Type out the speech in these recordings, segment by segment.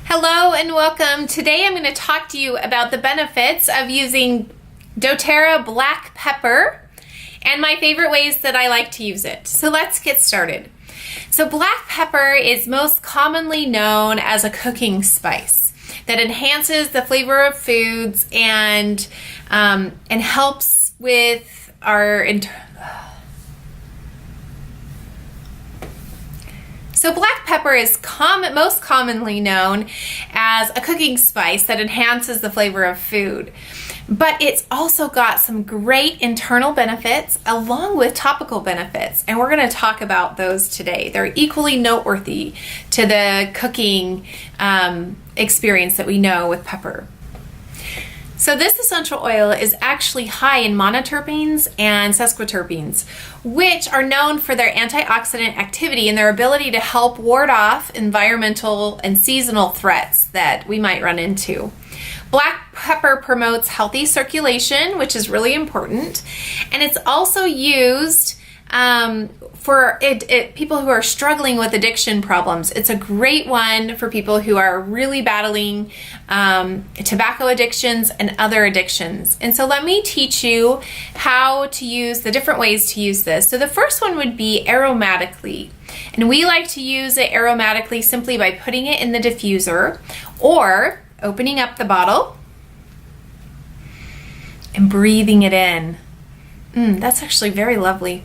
Hello and welcome. Today I'm going to talk to you about the benefits of using doTERRA black pepper and my favorite ways that I like to use it. So let's get started. So black pepper is most commonly known as a cooking spice that enhances the flavor of foods and helps with our So black pepper is most commonly known as a cooking spice that enhances the flavor of food. But it's also got some great internal benefits along with topical benefits. And we're going to talk about those today. They're equally noteworthy to the cooking experience that we know with pepper. So this essential oil is actually high in monoterpenes and sesquiterpenes, which are known for their antioxidant activity and their ability to help ward off environmental and seasonal threats that we might run into. Black pepper promotes healthy circulation, which is really important, and it's also used for people who are struggling with addiction problems. It's a great one for people who are really battling tobacco addictions and other addictions. And so let me teach you how to use the different ways to use this. So the first one would be aromatically. And we like to use it aromatically simply by putting it in the diffuser or opening up the bottle and breathing it in. That's actually very lovely.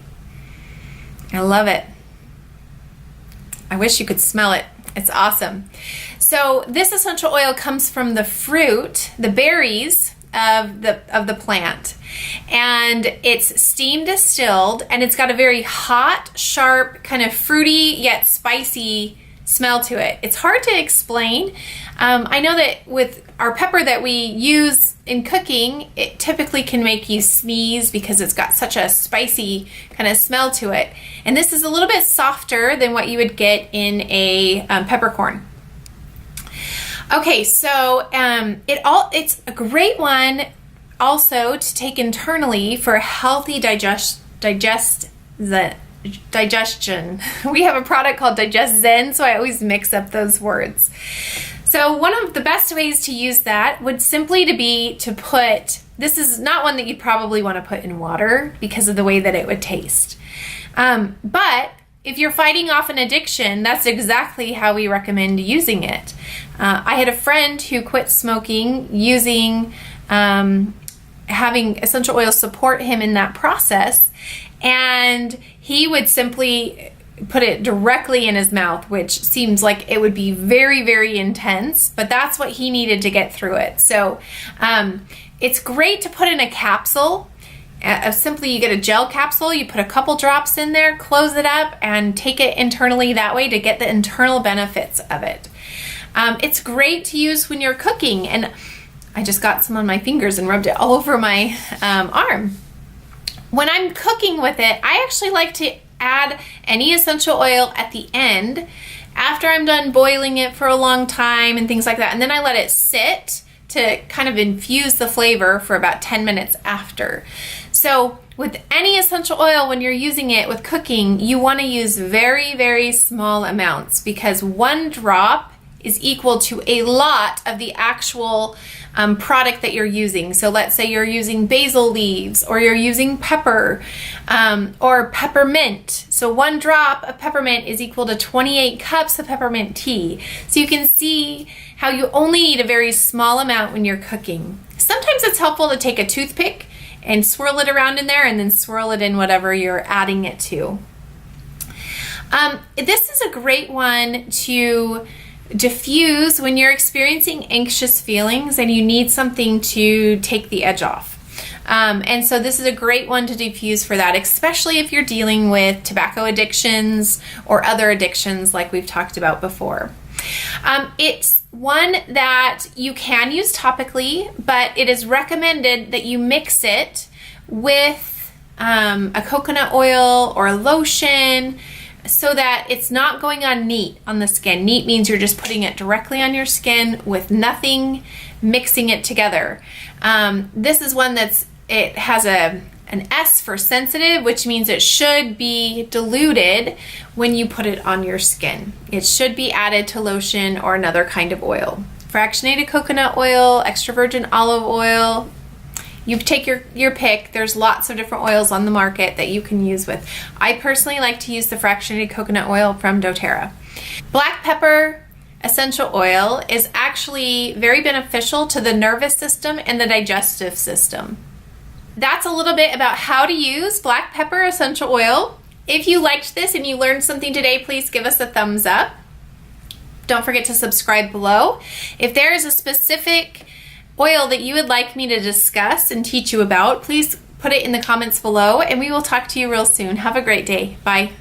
I love it. I wish you could smell it. It's awesome. So this essential oil comes from the fruit, the berries of the plant, and it's steam distilled, and it's got a very hot, sharp, kind of fruity yet spicy smell to it. It's hard to explain. I know that with our pepper that we use in cooking, it typically can make you sneeze because it's got such a spicy kind of smell to it. And this is a little bit softer than what you would get in a peppercorn. Okay, so it's a great one also to take internally for healthy digestion. We have a product called Digest Zen, so I always mix up those words. So one of the best ways to use that would simply be to put, this is not one that you'd probably want to put in water because of the way that it would taste. But if you're fighting off an addiction, that's exactly how we recommend using it. I had a friend who quit smoking using, having essential oil support him in that process, and he would simply put it directly in his mouth, which seems like it would be very, very intense, but that's what he needed to get through it. So it's great to put in a capsule. Simply you get a gel capsule, you put a couple drops in there, close it up, and take it internally that way to get the internal benefits of it. It's great to use when you're cooking, and I just got some on my fingers and rubbed it all over my arm. When I'm cooking with it, I actually like to add any essential oil at the end after I'm done boiling it for a long time and things like that. And then I let it sit to kind of infuse the flavor for about 10 minutes after. So with any essential oil, when you're using it with cooking, you want to use very, very small amounts because one drop is equal to a lot of the actual product that you're using. So let's say you're using basil leaves, or you're using pepper, or peppermint. So one drop of peppermint is equal to 28 cups of peppermint tea. So you can see how you only need a very small amount when you're cooking. Sometimes it's helpful to take a toothpick and swirl it around in there and then swirl it in whatever you're adding it to. This is a great one to diffuse when you're experiencing anxious feelings and you need something to take the edge off. And so this is a great one to diffuse for that, especially if you're dealing with tobacco addictions or other addictions like we've talked about before. It's one that you can use topically, but it is recommended that you mix it with a coconut oil or a lotion, so that it's not going on neat on the skin. Neat means you're just putting it directly on your skin with nothing mixing it together. This is one it has a An S for sensitive, which means it should be diluted when you put it on your skin. It should be added to lotion or another kind of oil. Fractionated coconut oil, extra virgin olive oil. You take your pick. There's lots of different oils on the market that you can use with. I personally like to use the fractionated coconut oil from doTERRA. Black pepper essential oil is actually very beneficial to the nervous system and the digestive system. That's a little bit about how to use black pepper essential oil. If you liked this and you learned something today, please give us a thumbs up. Don't forget to subscribe below. If there is a specific oil that you would like me to discuss and teach you about, please put it in the comments below, and we will talk to you real soon. Have a great day. Bye.